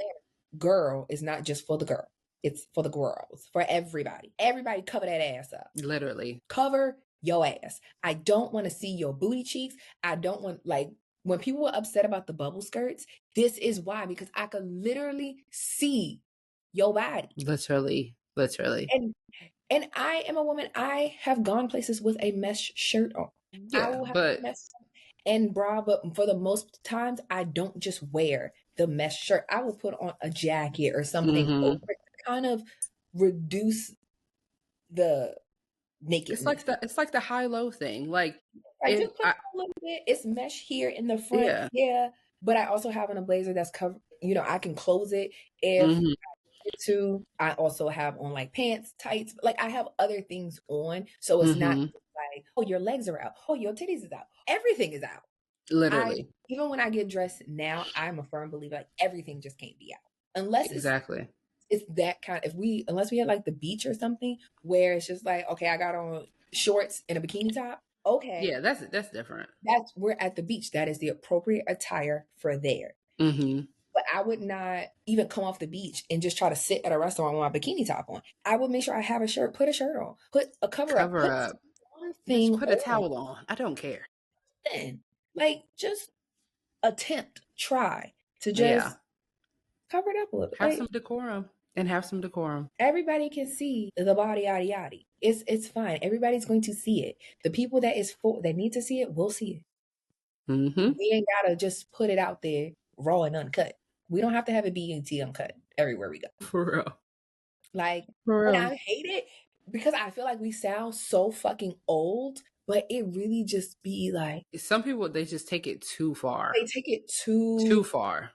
Speaker 3: girl is not just for the girl. It's for the girls, for everybody. Everybody cover that ass up.
Speaker 2: Literally.
Speaker 3: Cover your ass. I don't want to see your booty cheeks. I don't want, like, when people were upset about the bubble skirts, this is why, because I could literally see your body.
Speaker 2: Literally.
Speaker 3: And I am a woman. I have gone places with a mesh shirt on.
Speaker 2: Yeah,
Speaker 3: I will have a mesh and bra, but for the most times, I don't just wear the mesh shirt. I will put on a jacket or something over it to kind of reduce the nakedness.
Speaker 2: It's like the high-low thing. Like
Speaker 3: I just put on a little bit. It's mesh here in the front, but I also have on a blazer that's covered. You know, I can close it if I need to. I also have on like pants, tights. Like I have other things on, so it's not like, oh, your legs are out, oh, your titties is out. Everything is out.
Speaker 2: Literally.
Speaker 3: Even when I get dressed now, I'm a firm believer like everything just can't be out unless it's that kind. Unless we had like the beach or something where it's just like, okay, I got on shorts and a bikini top. Okay,
Speaker 2: yeah, that's different.
Speaker 3: We're at the beach. That is the appropriate attire for there. But I would not even come off the beach and just try to sit at a restaurant with my bikini top on. I would make sure I have a shirt, put a shirt on, put a cover up,
Speaker 2: put a towel on. I don't care.
Speaker 3: Then, like, just try to just cover it up a little bit.
Speaker 2: Have some decorum. Everybody
Speaker 3: can see the body, yada yada. It's fine. Everybody's going to see it. The people that need to see it will see it. We ain't gotta just put it out there raw and uncut. We don't have to have a BET uncut everywhere we go.
Speaker 2: For real.
Speaker 3: And I hate it because I feel like we sound so fucking old, but it really just be like
Speaker 2: some people, they just take it too far.
Speaker 3: They take it too far.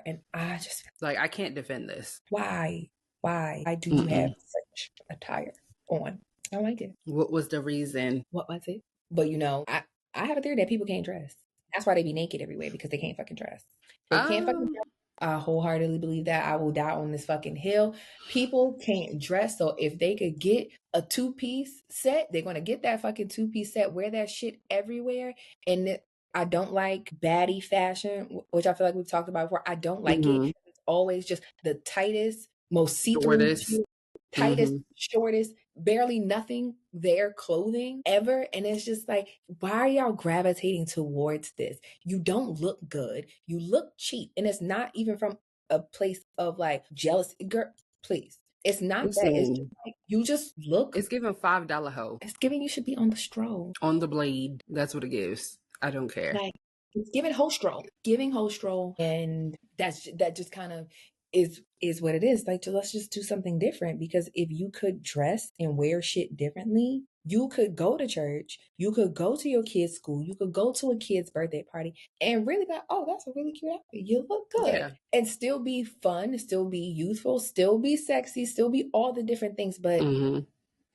Speaker 3: And I just
Speaker 2: like, I can't defend this.
Speaker 3: Why do you have such attire on? I like it.
Speaker 2: What was the reason?
Speaker 3: What was it? But you know, I have a theory that people can't dress. That's why they be naked everywhere, because they can't fucking dress. They can't fucking dress. I wholeheartedly believe that. I will die on this fucking hill. People can't dress, so if they could get a 2-piece set, they're gonna get that fucking 2-piece set, wear that shit everywhere. And I don't like baddie fashion, which I feel like we've talked about before. I don't like it. It's always just the tightest, most see-through, tightest, shortest, barely nothing their clothing ever. And it's just like, why are y'all gravitating towards this? You don't look good. You look cheap. And it's not even from a place of like jealousy. Girl, please. It's not that. It's just like, you just look.
Speaker 2: It's giving $5 hoe.
Speaker 3: It's giving you should be on the stroll.
Speaker 2: On the blade. That's what it gives. I don't care.
Speaker 3: Like, it's giving hoe stroll. Giving hoe stroll. And that just kind of is what it is. Like, let's just do something different, because if you could dress and wear shit differently, you could go to church, you could go to your kid's school, you could go to a kid's birthday party and really be like, oh, that's a really cute outfit. You look good. And still be fun, still be youthful, still be sexy, still be all the different things, but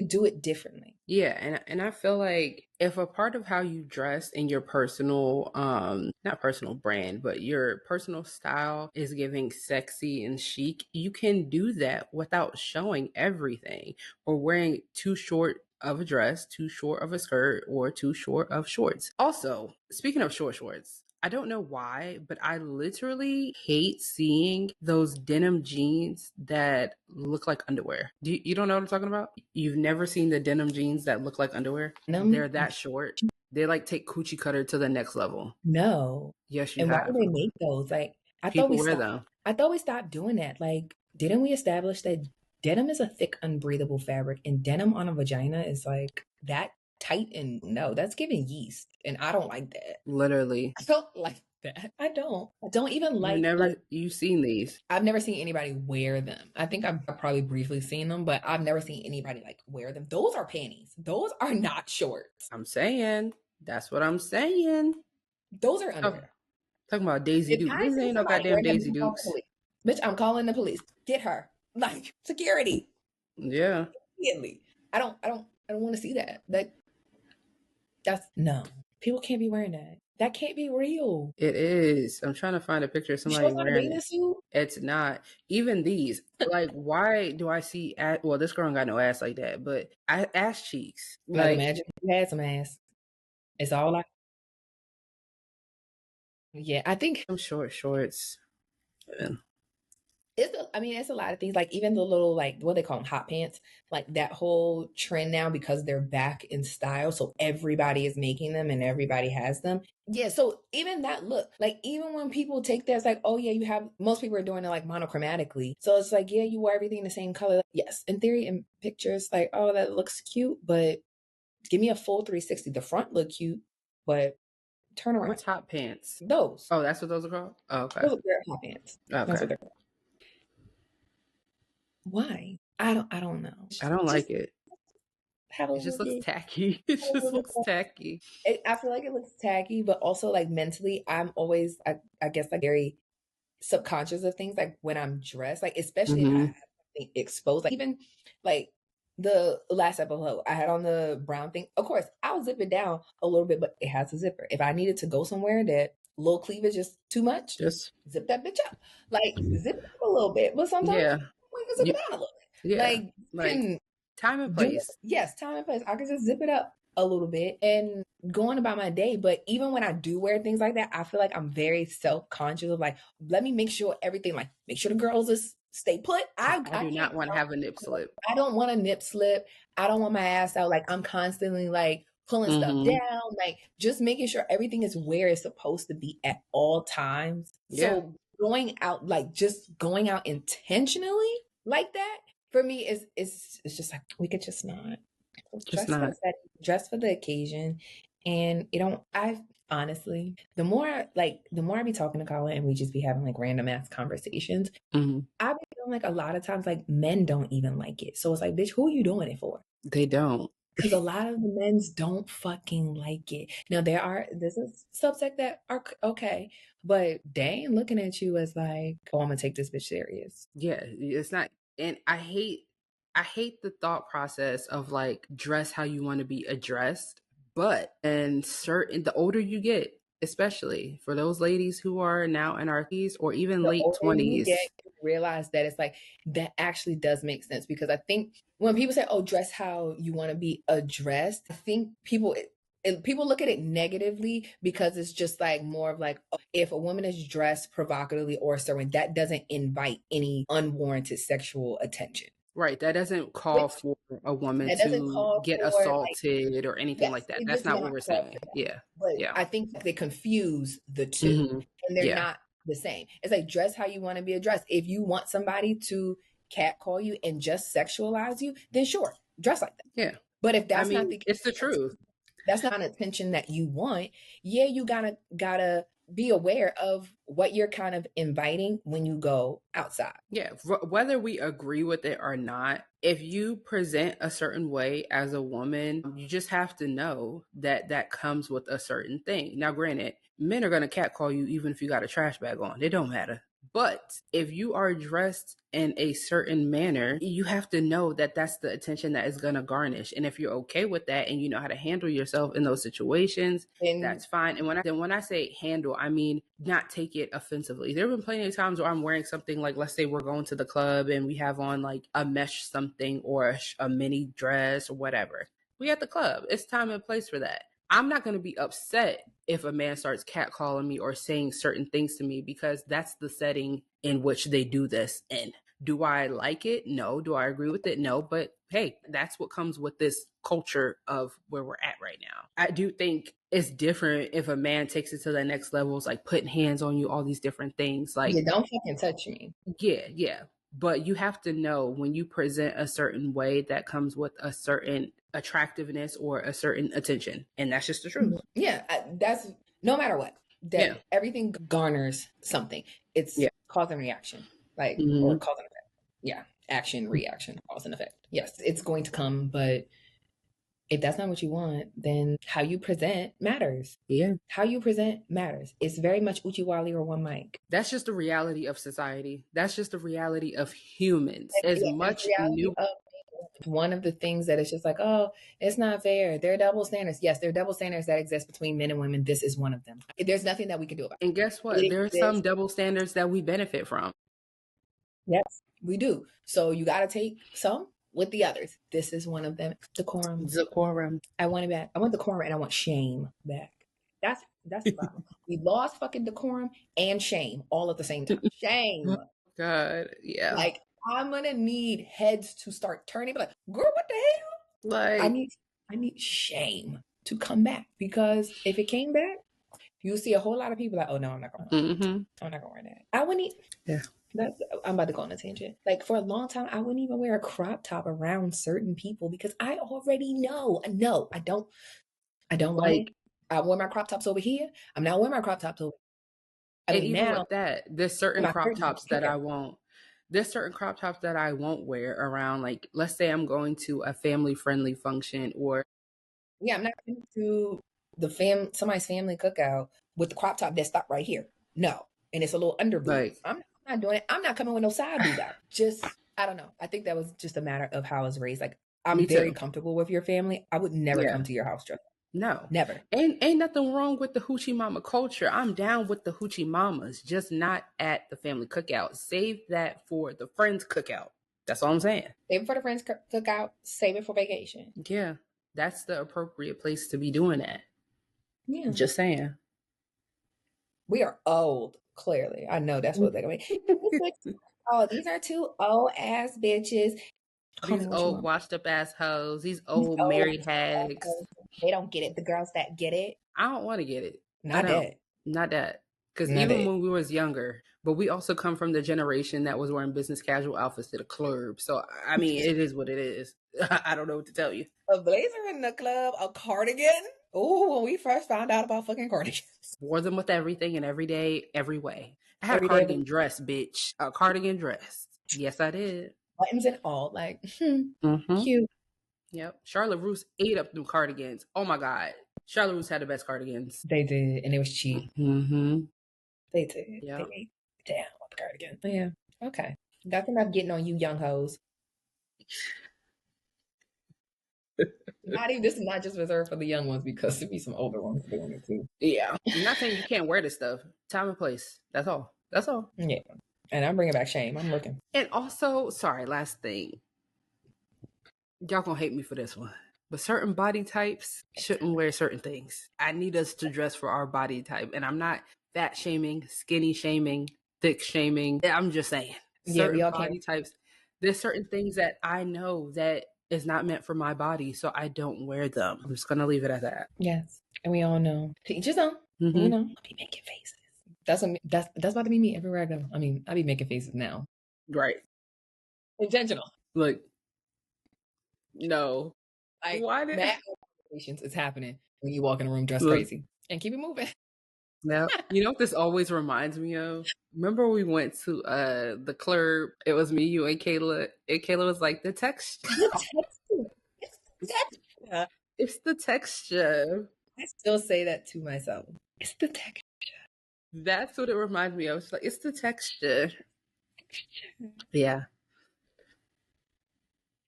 Speaker 3: do it differently.
Speaker 2: Yeah, and I feel like if a part of how you dress in your personal, not personal brand, but your personal style is giving sexy and chic, you can do that without showing everything or wearing too short of a dress, too short of a skirt, or too short of shorts. Also, speaking of short shorts, I don't know why, but I literally hate seeing those denim jeans that look like underwear. You don't know what I'm talking about? You've never seen the denim jeans that look like underwear? They're that short. They like take coochie cutter to the next level.
Speaker 3: No.
Speaker 2: Yes, you
Speaker 3: have.
Speaker 2: have.
Speaker 3: And why do they make those? Like, I thought we stopped doing that. Like, didn't we establish that denim is a thick, unbreathable fabric, and denim on a vagina is like that tight? And no, that's giving yeast, and I don't like that.
Speaker 2: Literally,
Speaker 3: I don't like that. I don't even like.
Speaker 2: You've seen these?
Speaker 3: I've never seen anybody wear them. I think I've probably briefly seen them, but I've never seen anybody like wear them. Those are panties. Those are not shorts.
Speaker 2: I'm saying, that's what I'm saying.
Speaker 3: Those are underwear.
Speaker 2: Talking about Daisy Dukes. This ain't no goddamn Daisy Dukes.
Speaker 3: Bitch, I'm calling the police. Get her. Like, security.
Speaker 2: Yeah.
Speaker 3: immediately. I don't want to see that. That's no. People can't be wearing that. That can't be real.
Speaker 2: It is. I'm trying to find a picture of
Speaker 3: You sure
Speaker 2: somebody
Speaker 3: it's not a
Speaker 2: wearing
Speaker 3: bathing
Speaker 2: it.
Speaker 3: suit?
Speaker 2: It's not. Even these. Like, why do I see well, this girl ain't got no ass like that, but ass cheeks.
Speaker 3: Like, imagine if you had some ass. It's all like, yeah, I think
Speaker 2: some short shorts.
Speaker 3: it's a lot of things. Like even the little, like, what they call them, hot pants. Like that whole trend now, because they're back in style, so everybody is making them and everybody has them. Yeah, so even that look, like even when people take that, it's like, oh yeah, you have, most people are doing it like monochromatically. So it's like, yeah, you wear everything the same color. Yes, in theory, in pictures, like, oh, that looks cute, but give me a full 360. The front look cute, but turn around.
Speaker 2: What's hot pants?
Speaker 3: Those.
Speaker 2: Oh, that's what those are called? Oh, okay.
Speaker 3: Those are hot pants.
Speaker 2: Okay.
Speaker 3: That's what they're called. Why? I don't know.
Speaker 2: I don't like it.
Speaker 3: It
Speaker 2: just looks tacky. It just looks tacky.
Speaker 3: I feel like it looks tacky, but also like mentally, I'm always, I guess, like very subconscious of things. Like when I'm dressed, like especially if I have something exposed, like even like the last episode, I had on the brown thing. Of course, I'll zip it down a little bit, but it has a zipper. If I needed to go somewhere that low cleavage is too much, just zip that bitch up. Like zip it up a little bit, but sometimes we can zip it down a little bit.
Speaker 2: Yeah, like time and place.
Speaker 3: Yes, time and place. I can just zip it up a little bit and going about my day. But even when I do wear things like that, I feel like I'm very self-conscious of like, let me make sure everything, like make sure the girls is stay put. I
Speaker 2: do not want to have a nip slip.
Speaker 3: I don't want a nip slip. I don't want my ass out. Like I'm constantly like pulling stuff down, like just making sure everything is where it's supposed to be at all times. Yeah. So going out, like just going out intentionally like that, for me is just like, we could just not. Dress for the occasion. And I honestly, the more I be talking to Colin and we just be having like random ass conversations, I be feeling like a lot of times like men don't even like it. So it's like, bitch, who are you doing it for?
Speaker 2: They don't.
Speaker 3: Because a lot of the men's don't fucking like it. Now there's a subsect that are okay, but they ain't looking at you as like, oh, I'm gonna take this bitch serious.
Speaker 2: Yeah, it's not. And I hate the thought process of like dress how you want to be addressed, but the older you get, especially for those ladies who are now in our 30s or even late 20s,
Speaker 3: you realize that it's like, that actually does make sense. Because I think when people say, oh, dress how you want to be addressed, I think people look at it negatively, because it's just like more of like, oh, if a woman is dressed provocatively or certain, that doesn't invite any unwarranted sexual attention.
Speaker 2: Right. That doesn't call for a woman to get assaulted or anything like that. That's not what we're saying. Yeah.
Speaker 3: But I think they confuse the two, and they're not the same. It's like, dress how you want to be addressed. If you want somebody to catcall you and just sexualize you, then sure, dress like that.
Speaker 2: Yeah.
Speaker 3: But if that's not the case,
Speaker 2: it's the truth.
Speaker 3: That's not an attention that you want. Yeah, you gotta be aware of what you're kind of inviting when you go outside.
Speaker 2: Yeah, whether we agree with it or not, if you present a certain way as a woman, you just have to know that that comes with a certain thing. Now, granted, men are going to catcall you even if you got a trash bag on. It don't matter. But if you are dressed in a certain manner, you have to know that that's the attention that is going to garnish. And if you're okay with that and you know how to handle yourself in those situations, that's fine. And when I say handle, I mean not take it offensively. There have been plenty of times where I'm wearing something like, let's say we're going to the club and we have on like a mesh something or a mini dress or whatever. We at the club. It's time and place for that. I'm not going to be upset if a man starts catcalling me or saying certain things to me, because that's the setting in which they do this in. Do I like it? No. Do I agree with it? No. But hey, that's what comes with this culture of where we're at right now. I do think it's different if a man takes it to the next level. It's like putting hands on you, all these different things. Like,
Speaker 3: yeah, don't fucking touch me.
Speaker 2: Yeah. But you have to know when you present a certain way, that comes with a certain attractiveness or a certain attention. And that's just the truth.
Speaker 3: Yeah, that's no matter what. Everything garners something. It's cause and reaction, like, or cause and effect. Yeah, action, reaction, cause and effect. Yes, it's going to come, but if that's not what you want, then how you present matters.
Speaker 2: Yeah.
Speaker 3: How you present matters. It's very much Uchiwali or one mic.
Speaker 2: That's just the reality of society. That's just the reality of humans. As much
Speaker 3: reality of One of the things that it's just like, oh, it's not fair. There are double standards. Yes, there are double standards that exist between men and women. This is one of them. There's nothing that we can do about it.
Speaker 2: And guess what? There are some double standards that we benefit from.
Speaker 3: Yes, we do. So you got to take some with the others. This is one of them. Decorum. I want it back. I want decorum and I want shame back. That's the problem. We lost fucking decorum and shame all at the same time. Shame.
Speaker 2: God, yeah.
Speaker 3: Like, I'm gonna need heads to start turning. Like, girl, what the hell?
Speaker 2: Like,
Speaker 3: I need shame to come back, because if it came back, you see a whole lot of people like, oh no, I'm not going. I'm not going to wear that. I wouldn't. I'm about to go on a tangent. Like, for a long time, I wouldn't even wear a crop top around certain people because I already know. No, I don't like. I wear my crop tops over here. I'm not wearing my crop tops over.
Speaker 2: I mean, even with that, there's certain crop tops that I won't. There's certain crop tops that I won't wear around. Like, let's say I'm going to a family-friendly function, or
Speaker 3: I'm not going to somebody's family cookout with the crop top that stopped right here. No, and it's a little under boob. I'm not doing it. I'm not coming with no side boob out. Just, I don't know. I think that was just a matter of how I was raised. Like, I'm very comfortable with your family. I would never come to your house dressed.
Speaker 2: No,
Speaker 3: never.
Speaker 2: Ain't nothing wrong with the hoochie mama culture. I'm down with the hoochie mamas, just not at the family cookout. Save that for the friends cookout. That's all I'm saying.
Speaker 3: Save it for the friends cookout. Save it for vacation.
Speaker 2: Yeah, that's the appropriate place to be doing that.
Speaker 3: Yeah,
Speaker 2: just saying.
Speaker 3: We are old. Clearly, I know that's what they're going. Oh, these are two old ass bitches.
Speaker 2: These old washed up ass hoes. These old married hags.
Speaker 3: They don't get it. The girls that get it.
Speaker 2: I don't want to get it.
Speaker 3: Not
Speaker 2: that. Because even when we was younger, but we also come from the generation that was wearing business casual outfits to the club. So, I mean, it is what it is. I don't know what to tell you.
Speaker 3: A blazer in the club, a cardigan. Oh, when we first found out about fucking cardigans.
Speaker 2: Wore them with everything and every day, every way. I had a cardigan dress, bitch. A cardigan dress. Yes, I did.
Speaker 3: Buttons and all. Like, cute.
Speaker 2: Yep. Charlotte Russe ate up them cardigans. Oh my God. Charlotte Russe had the best cardigans.
Speaker 3: They did. And it was cheap. They did.
Speaker 2: Yep.
Speaker 3: They ate down with the cardigan. But yeah. Okay. That's enough getting on you young hoes. This is not just reserved for the young ones, because there be some older ones doing it too.
Speaker 2: Yeah. I'm not saying you can't wear this stuff. Time and place. That's all.
Speaker 3: Yeah. And I'm bringing back shame. I'm looking.
Speaker 2: And also, sorry, last thing. Y'all gonna hate me for this one, but certain body types shouldn't wear certain things. I need us to dress for our body type. And I'm not fat shaming, skinny shaming, thick shaming. I'm just saying, certain body types, there's certain things that I know that is not meant for my body, so I don't wear them. I'm just gonna leave it at that.
Speaker 3: Yes. And we all know. Just know. You know, I'll be making faces. That's about to be me everywhere I go. I mean, I'll be making faces now.
Speaker 2: Right.
Speaker 3: Intentional.
Speaker 2: Look. No.
Speaker 3: Like, why did that is happening when you walk in a room dressed crazy? And keep it moving.
Speaker 2: Yeah. You know what this always reminds me of? Remember we went to the club. It was me, you, and Kayla. And Kayla was like, the texture. It's the texture.
Speaker 3: I still say that to myself. It's the texture.
Speaker 2: That's what it reminds me of. It's like, it's the texture. Yeah.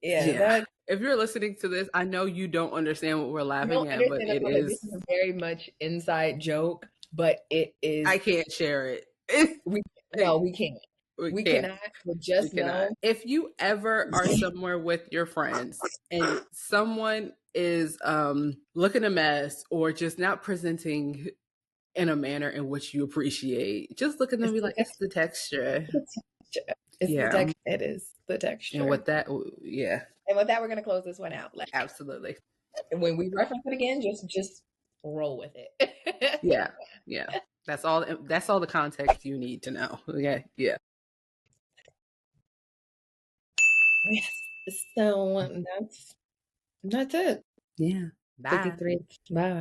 Speaker 3: Yeah.
Speaker 2: If you're listening to this, I know you don't understand what we're laughing at, but it is.
Speaker 3: This is a very much inside joke, but it is.
Speaker 2: I can't share it.
Speaker 3: We can't. We cannot. But just know,
Speaker 2: if you ever are somewhere with your friends and someone is looking a mess or just not presenting in a manner in which you appreciate, just look at them and be like, it's the texture.
Speaker 3: It's the texture. It is the texture.
Speaker 2: And with that,
Speaker 3: And with that, we're gonna close this one out.
Speaker 2: Absolutely.
Speaker 3: And when we reference it again, just roll with it.
Speaker 2: Yeah. That's all the context you need to know. Okay. Yeah.
Speaker 3: Yes. So that's it.
Speaker 2: Yeah. Bye.
Speaker 3: 53. Bye.